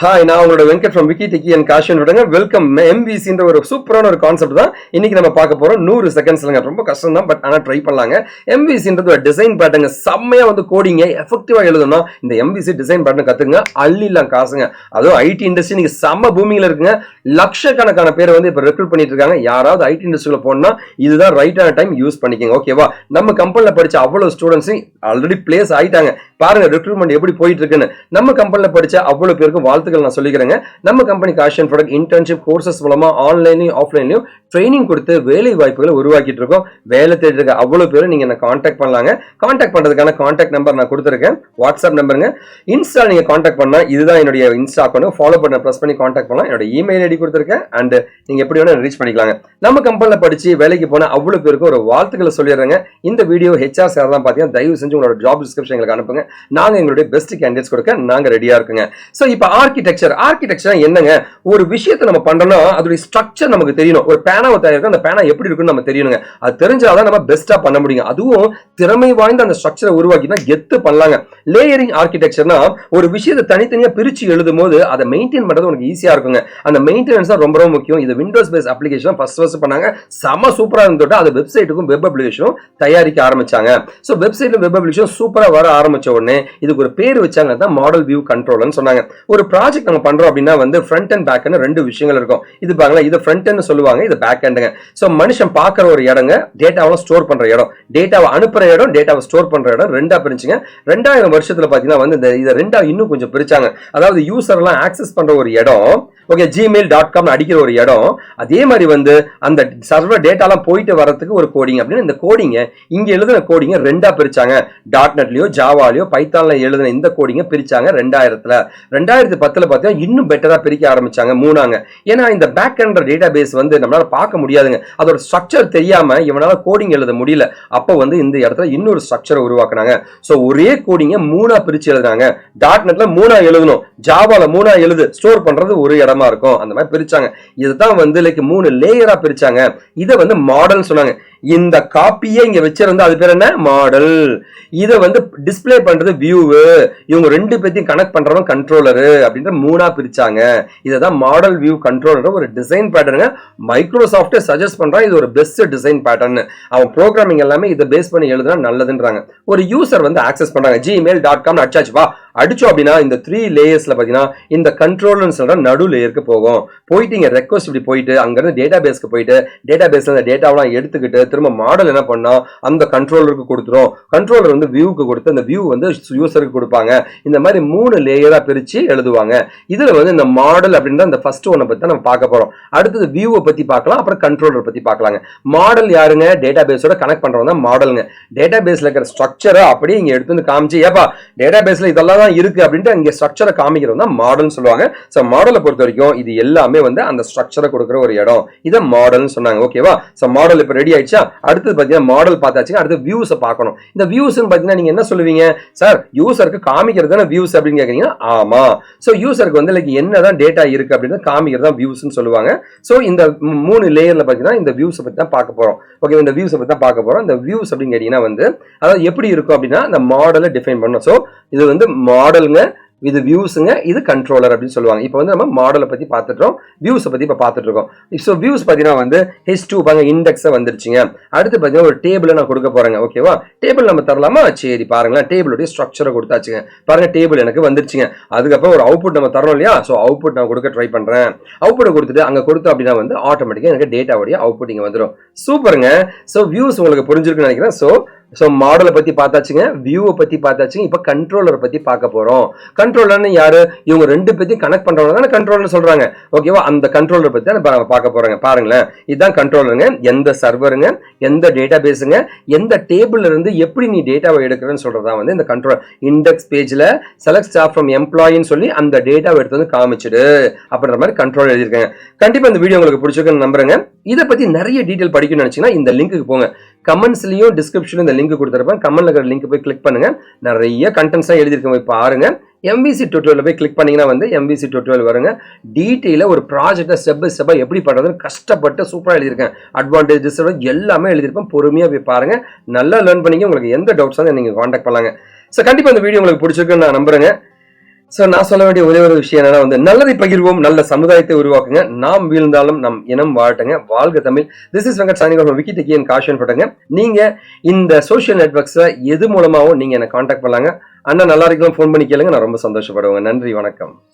Hi, நான் உங்களோட Venkat from Wiki Tiki and Cashion விடுங்க. வெல்கம். MVC என்ற ஒரு சூப்பரான ஒரு கான்செப்ட் தான் இன்னைக்கு நம்ம பார்க்க போறோம். 100 செகண்ட்ஸ்லங்க. ரொம்ப கஷ்டம் தான், பட் ஆனா ட்ரை பண்ணலாங்க. MVC ன்றது ஒரு டிசைன் பேட்டர்ன். செம்மையா வந்து கோடிங்க எஃபெக்டிவா எழுதணும். இந்த MVC டிசைன் பேட்டர்ன் கத்துங்க. அள்ளிலாம் காசுங்க. அதுவும் ஐடி இண்டஸ்ட்ரி நீங்க செம்ம பூமியில இருக்குங்க. லட்சக்கணக்கான பேர் வந்து இப்ப ரெக்ரூட் பண்ணிட்டு இருக்காங்க. யாராவது ஐடி இண்டஸ்ட்ரியில போனா இதுதான் ரைட்டான டைம் யூஸ் பண்ணிக்கங்க. ஓகேவா? நம்ம கம்பெனில படிச்ச அவ்வளவு ஸ்டூடெண்ட்ஸ் ஆல்ரெடி பிளேஸ் ஆயிட்டாங்க. பாருங்க ரெக்ரூட்மெண்ட் எப்படி போயிட்டு இருக்குன்னு. நம்ம கம்பெனில படிச்ச அவ்வளவு பேருக்கு வாழ்த்துக்கள் நான் சொல்லிக்கிறேங்க. நம்ம company caution product internship courses மூலமா ஆன்லைன்லயும் ஆஃப்லைன்லயும் ட்ரைனிங் கொடுத்து வேலை வாய்ப்புகளை உருவாக்கிட்டு இருக்கோம். வேலை தேடி இருக்க அவ்வளவு பேரும் நீங்க என்ன கான்டாக்ட் பண்ணலாங்க. கான்டாக்ட் பண்றதுக்கான கான்டாக்ட் நம்பர் நான் கொடுத்துருக்கேன். வாட்ஸ்அப் நம்பருங்க. இன்ஸ்டா நீங்க கான்டாக்ட் பண்ணா இதுதான் என்னுடைய இன்ஸ்டா அக்கௌண்ட். ஃபாலோ பண்ண பிரஸ் பண்ணி கான்டாக்ட் பண்ணலாம். என்னோட இமெயில் ஐடி கொடுத்துருக்கேன். அண்ட் நீங்க எப்படி வேணா ரீச் பண்ணிக்கலாங்க. நம்ம கம்பெனில படிச்சு வேலைக்கு போன அவ்வளவு பேருக்கு ஒரு வாழ்த்துக்களை சொல்லிடுறேங்க. இந்த வீடியோ HR சார் தான் பாத்தீங்கன்னா தயவு செஞ்சு உங்களோட ஜாப் டிஸ்கிரிப்ஷன் எங்களுக்கு அனுப்புங்க. நாங்க எங்களுடைய பெஸ்ட் கேண்டிடேட்ஸ் கொடுக்க நாங்க ரெடியா இருக்குங்க. சோ இப்போ ஆர்கிடெக்சர் என்னங்க? ஒரு விஷயத்தை நம்ம பண்றோம்னா அதோட ஸ்ட்ரக்சர் நமக்கு தெரியணும். ஒரு பேனாவை தயாரிக்க அந்த பேனா எப்படி இருக்குன்னு நம்ம தெரியணுங்க. அது தெரிஞ்சாதான் நம்ம பெஸ்டா பண்ண முடியும். அதுவும் திறமை வாய்ந்த அந்த ஸ்ட்ரக்சரை உருவாக்கினா கெத்து பண்ணலாங்க. லேயரிங் ஆர்கிடெக்சர்னா ஒரு விஷயத்தை தனித்தனியா பிரிச்சு எழுதும் போது அதை மெயின்டைன் பண்றது உங்களுக்கு ஈஸியா இருக்குங்க. அந்த மெயின்டெனன்ஸ் தான் ரொம்ப ரொம்ப முக்கியம். இது விண்டோஸ் பேஸ் அப்ளிகேஷன் ஃபர்ஸ்ட் பண்ணாங்க. செம சூப்பரா இருந்தோட அது வெப்சைட்டுக்கும் வெப் அப்ளிகேஷனும் தயாரிக்க ஆரம்பிச்சாங்க. சோ வெப்சைட்ல வெப் அப்ளிகேஷன் சூப்பரா வர ஆரம்பிச்ச உடனே இதுக்கு ஒரு பேர் வச்சாங்க, தான் மாடல் வியூ கண்ட்ரோல்னு சொன்னாங்க. ஒரு ப்ராஜெக்ட் நம்ம பண்றோம் அப்படின்னா வந்து ஃப்ரண்ட் அண்ட் பேக் ரெண்டு விஷயங்கள் இருக்கும். இது பாருங்க, இது ஃப்ரண்ட் எண்ட் சொல்லுவாங்க, இது பேக் எண்டுங்க. சோ மனுஷன் பாக்குற ஒரு இடங்க, டேட்டாவை ஸ்டோர் பண்ற இடம், டேட்டாவை அனுப்புற இடம், டேட்டாவை ஸ்டோர் பண்ற இடம் ரெண்டா பிரிச்சுங்க. 2000 வருஷத்துல பாத்தீங்கன்னா வந்து இதை ரெண்டா இன்னும் கொஞ்சம் பிரிச்சாங்க. அதாவது யூசர் எல்லாம் ஆக்சஸ் பண்ற ஒரு இடம், ஓகே, gmail.com அடிக்கிற ஒரு இடம், அதே மாதிரி வந்து அந்த சர்வர் டேட்டாலாம் போயிட்டு வரதுக்கு ஒரு கோடிங் அப்படின்னு இந்த கோடிங்க இங்க எழுதின கோடிங்க ரெண்டா பிரிச்சாங்க. டாட்நெட்லயோ ஜாவாலயோ பைத்தான்ல எழுதின இந்த கோடிங்க பிரிச்சாங்க 2000ல. 2010ல பார்த்தீங்கன்னா இன்னும் பெட்டரா பிரிக்க ஆரம்பிச்சாங்க. மூணாங்க. ஏன்னா இந்த பேக் எண்ட் டேட்டா பேஸ் வந்து நம்மளால பார்க்க முடியாதுங்க. அதோட ஸ்ட்ரக்சர் தெரியாம இவனால கோடிங் எழுத முடியல. அப்போ வந்து இந்த இடத்துல இன்னொரு ஸ்ட்ரக்சரை உருவாக்குனாங்க. சோ ஒரே கோடிங்க மூணா பிரிச்சு எழுதுனாங்க. டாட்நெட்ல மூணா எழுதணும், ஜாவால மூணா எழுது, ஸ்டோர் பண்றது ஒரு இடமா இருக்கும். அந்த மாதிரி பிரிச்சாங்க. இதுதான் வந்து லைக் 3 லேயரா பிரிச்சாங்க. இதை வந்து மாடல் சொன்னாங்க. இந்த காப்பியே இங்க வச்சிருந்தா அது பேர் என்ன? மாடல். இதை வந்து டிஸ்பிளே பண்றது வியூ. இவங்க ரெண்டு பேத்தையும் கனெக்ட் பண்றவங்க கண்ட்ரோலரு அப்படின்ற மூணா பிரிச்சாங்க. இதுதான் மாடல் வியூ கண்ட்ரோலர் ஒரு டிசைன் பேட்டர்ன். மைக்ரோசாஃப்ட் சஜஸ்ட் பண்றான் இது ஒரு பெஸ்ட் டிசைன் பேட்டர்ன். அவன் ப்ரோக்ராமிங் எல்லாமே இதை பேஸ் பண்ணி எழுதுனா நல்லதுன்றாங்க. ஒரு யூசர் வந்து ஆக்சஸ் பண்றாங்க. gmail.com அடிச்சாச்சு வா அடிச்சோம் அப்படின்னா இந்த 3 லேயர்ஸ்ல பாத்தீங்கன்னா இந்த கண்ட்ரோலர்னு சொல்ற நடு லேயருக்கு போகும். போயிட்டு இங்க ரெக்வஸ்ட் இப்படி போயிட்டு அங்க இருந்து டேட்டா பேஸ்க்கு போயிட்டு டேட்டா பேஸ்ல அந்த டேட்டாவெல்லாம் எடுத்துக்கிட்டு திரும்ப மாடல் என்ன பண்ணா அந்த கண்ட்ரோலருக்கு கொடுத்துரும். கண்ட்ரோலர் வந்து வியூக்கு கொடுத்து அந்த வியூ வந்து யூசருக்கு கொடுப்பாங்க. இந்த மாதிரி 3 லேயரா பிரிச்சு எழுதுவாங்க. இதுல வந்து இந்த மாடல் அப்படின்ற அந்த ஃபர்ஸ்ட் ஒன்னை பத்தி நம்ம பார்க்க போறோம். அடுத்தது வியூவை பத்தி பார்க்கலாம், அப்புறம் கண்ட்ரோலர் பத்தி பார்க்கலாங்க. மாடல் யாருங்க? டேட்டா பேஸோட கனெக்ட் பண்றவங்க தான் மாடலுங்க. டேட்டா பேஸ்ல இருக்கிற ஸ்ட்ரக்சரை அப்படியே இங்க எடுத்து வந்து காமிச்சு ஏப்பா டேட்டா பேஸ்ல இதெல்லாம் இருக்கு அப்படின்ட்டு இங்க ஸ்ட்ரக்சரை காமிக்கிறது தான் மாடல்னு சொல்லுவாங்க. சோ மாடலை பொறுத்த வரைக்கும் இது எல்லாமே வந்து அந்த ஸ்ட்ரக்சரை கொடுக்குற ஒரு இடம். இத மாடல்னு சொன்னாங்க. ஓகேவா? சோ மாடல் இப்ப ரெடி ஆயிடுச்சா? அடுத்து பாத்தீங்கன்னா மாடல் பார்த்தாச்சுங்க. அடுத்து வியூஸ் பார்க்கணும். இந்த வியூஸ் பாத்தீங்கன்னா நீங்க என்ன சொல்லுவீங்க? சார் யூசருக்கு காமிக்கிறது தானே வியூஸ் அப்படின்னு கேக்குறீங்க. ஆமா. சோ யூசருக்கு வந்து லைக் என்னதான் டேட்டா இருக்கு அப்படின்னு காமிக்கிறது தான் வியூஸ்னு சொல்லுவாங்க. சோ இந்த 3 லேயர்ல பாத்தீங்கன்னா இந்த வியூஸ் பத்தி தான் பார்க்க போறோம். ஓகே, இந்த வியூஸ் பத்தி தான் பார்க்க போறோம். இந்த வியூஸ் அப்படின்னு கேட்டீங்கன்னா வந்து அதாவது எப்படி இருக்கும் அப்படின்னா இந்த மாடலை டிஃபைன் பண்ணணும். சோ இது வந்து மாடலுங்க, இது வியூஸ்ங்க, இது கண்ட்ரோலர் அப்படின்னு சொல்லுவாங்க. இப்போ வந்து நம்ம மாடலை பத்தி பார்த்துட்டோம், வியூஸை பத்தி இப்போ பார்த்துட்டு இருக்கோம். ஸோ வியூஸ் பார்த்தீங்கன்னா வந்து H2 பாருங்க இண்டெக்ஸை வந்துருச்சுங்க. அடுத்து பார்த்தீங்கன்னா ஒரு டேபிளை நான் கொடுக்க போறேங்க. ஓகேவா? டேபிள் நம்ம தரலாமா? சரி பாருங்களேன், டேபிளுடைய ஸ்ட்ரக்சரை கொடுத்தாச்சுங்க. பாருங்க டேபிள் எனக்கு வந்துருச்சுங்க. அதுக்கப்புறம் ஒரு அவுட்புட் நம்ம தரோம் இல்லையா? ஸோ அவுட்புட் நான் கொடுக்க ட்ரை பண்றேன். அவுட்புட்டை கொடுத்துட்டு அங்கே கொடுத்தோம் அப்படின்னா வந்து ஆட்டோமேட்டிக்காக எனக்கு டேட்டாவுடைய அவுட்புட் இங்கே வந்துடும். சூப்பருங்க. ஸோ வியூஸ் உங்களுக்கு புரிஞ்சிருக்குன்னு நினைக்கிறேன். ஸோ மாடலை பத்தி பார்த்தாச்சுங்க, வியூவை பத்தி பார்த்தாச்சுங்க. இப்போ கண்ட்ரோலரை பத்தி பார்க்க போறோம். கண்ட்ரோலர்னு யாரு? இவங்க ரெண்டு பேத்தையும் கனெக்ட் பண்றவங்க தானே கண்ட்ரோலர் சொல்றாங்க. ஓகேவா? அந்த கண்ட்ரோலர் பத்தி தான் பார்க்க போறாங்க. பாருங்களேன், இதுதான் கண்ட்ரோலருங்க. எந்த சர்வருங்க, எந்த டேட்டா பேஸுங்க, எந்த டேபிள்ல இருந்து எப்படி நீ டேட்டாவை எடுக்கிறன்னு சொல்றதா வந்து இந்த கண்ட்ரோல். இண்டெக்ஸ் பேஜ்ல செலக்ட் ஸ்டாஃப் ஃப்ரம் எம்ப்ளாயின்னு சொல்லி அந்த டேட்டாவை எடுத்து வந்து காமிச்சிடு அப்படின்ற மாதிரி கண்ட்ரோல் எழுதியிருக்காங்க. கண்டிப்பா இந்த வீடியோ உங்களுக்கு பிடிச்சிருக்குன்னு நம்புறேங்க. இதை பத்தி நிறைய டீடைல் படிக்கணும்னு நினைச்சீங்கன்னா இந்த லிங்க்கு போங்க. கமெண்ட்ஸ்லயும் டிஸ்கிரிப்ஷன்ல இந்த லிங்க் கொடுத்துருப்பேன். கமெண்ட்ல இருக்கிற லிங்க் போய் கிளிக் பண்ணுங்க. நிறைய கண்டென்ட்ஸ் எழுதிருக்கேன், போய் பாருங்க. MVC டியூட்டோரியல் போய் கிளிக் பண்ணீங்கன்னா வந்து MVC டியூட்டோரியல் வருங்க. டீட்டெயிலா ஒரு ப்ராஜெக்டை ஸ்டெப் பை ஸ்டெப்பா எப்படி பண்றதுன்னு கஷ்டப்பட்டு சூப்பரா எழுதியிருக்கேன். அட்வான்டேஜ் டிஸ்அட்வான்டேஜ் எல்லாமே எழுதியிருப்பேன். பொறுமையா போய் பாருங்க, நல்லா லேர்ன் பண்ணிக்க. உங்களுக்கு எந்த டவுட்ஸ் நீங்க கான்டாக்ட் பண்ணலாங்க. ஸோ கண்டிப்பா இந்த வீடியோ உங்களுக்கு பிடிச்சிருக்குன்னு நான் நம்புறேங்க. சோ நான் சொல்ல வேண்டிய ஒரே ஒரு விஷயம் என்னன்னா வந்து நல்லதை பகிர்வோம், நல்ல சமுதாயத்தை உருவாக்குங்க. நாம் வீழ்ந்தாலும் நம் இனம் வாழட்டுங்க. வாழ்க தமிழ். This is Venkat signing off wiki techy and காஷன் பட்டுங்க. நீங்க இந்த சோஷியல் நெட்வொர்க்ஸ்ல எது மூலமாவும் நீங்க என்ன கான்டாக்ட் பண்ணலாங்க. அண்ணா நல்லா இருக்கலாம், ஃபோன் பண்ணி கேளுங்க, நான் ரொம்ப சந்தோஷப்படுவேங்க. நன்றி, வணக்கம்.